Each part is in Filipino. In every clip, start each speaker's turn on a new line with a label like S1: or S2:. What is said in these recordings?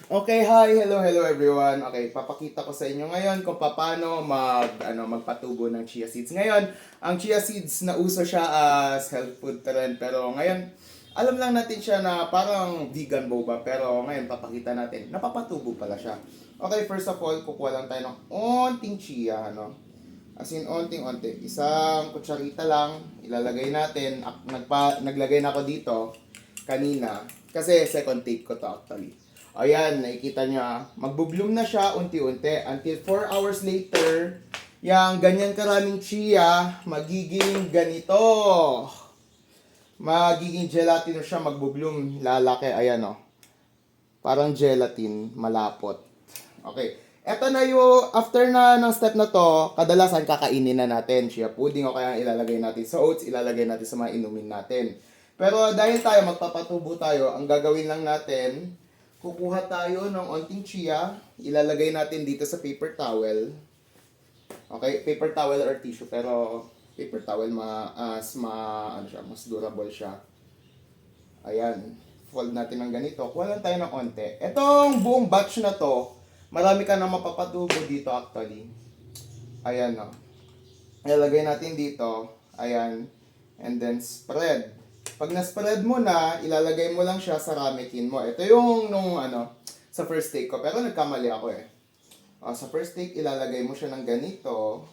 S1: Okay, hi, hello everyone. Okay, papakita ko sa inyo ngayon kung paano magpatubo ng chia seeds. Ngayon, ang chia seeds na uso siya as health food trend, pero ngayon alam lang natin siya na parang vegan boba, pero ngayon papakita natin napapatubo pala siya. Okay, first of all, kukuha lang tayo ng onting chia, As in, onting-onti. Isang kutsarita lang, ilalagay natin. Naglagay na ako dito kanina. Kasi second take ko to actually. Ayan, nakikita nyo Magbo-bloom na siya unti-unti. Until 4 hours later, yung ganyan karaming chia, magiging ganito. Magiging gelatin siya, magbo-bloom. Lalaki, ayan Parang gelatin, malapot. Okay. Eto na yung, after na ng step na to, kadalasan kakainin na natin. Chia pudding o kaya ilalagay natin sa oats, ilalagay natin sa mga inumin natin. Pero dahil tayo, magpapatubo tayo, ang gagawin lang natin, kukuha tayo ng onting chia, ilalagay natin dito sa paper towel. Okay, paper towel or tissue, pero paper towel mas durable siya. Ayan, fold natin ng ganito. Kuha lang tayo ng onte. Etong buong batch na to, marami ka na mapapatubo dito actually. Ayan Ilalagay natin dito. Ayan. And then spread. Pag na-spread mo na, ilalagay mo lang siya sa ramekin mo. Ito yung sa first take ko. Pero nagkamali ako sa first take, ilalagay mo siya ng ganito.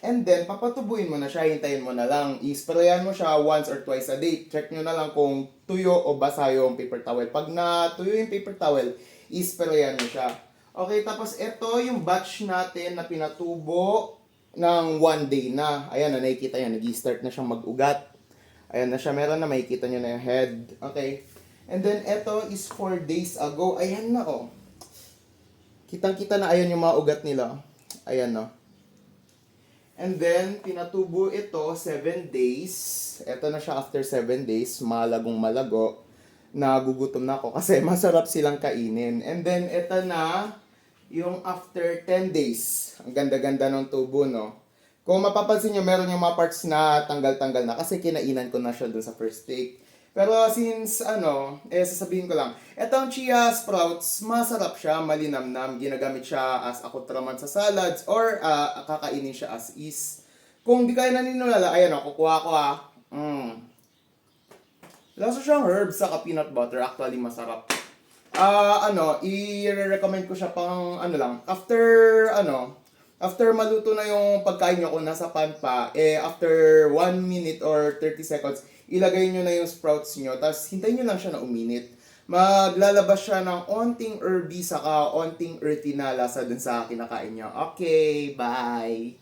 S1: And then, papatubuin mo na siya. Hintayin mo na lang. I-sprayan mo siya once or twice a day. Check nyo na lang kung tuyo o basa yung paper towel. Pag natuyo yung paper towel, i-sprayan mo siya. Okay, tapos ito yung batch natin na pinatubo ng 1 day na. Ayan nakikita yan. Nag-start na siyang mag-ugat. Ayan na siya, meron na, makikita nyo na yung head. Okay. And then, ito is 4 days ago. Ayan na, Kitang-kita na, ayan yung mga ugat nila. Ayan, And then, pinatubo ito 7 days. Ito na siya after 7 days. Malagong malago. Nagugutom na ako kasi masarap silang kainin. And then, ito na yung after 10 days. Ang ganda-ganda ng tubo, Kung mapapansin nyo, meron yung mga parts na tanggal-tanggal na kasi kinainan ko na siya dun sa first take. Pero since sasabihin ko lang, etong chia sprouts, masarap siya, malinamnam. Ginagamit siya as akotraman sa salads or kakainin siya as is. Kung di kayo naniniwala, ayan kukuha ko Lasa siyang herbs sa peanut butter, actually masarap. I-recommend ko siya pang after maluto na yung pagkain nyo kung nasa pan pa, after 1 minute or 30 seconds, ilagay nyo na yung sprouts nyo, tapos hintayin nyo lang siya na uminit. Maglalabas siya ng onting herby saka onting earthy na lasa dun sa kinakain nyo. Okay, bye!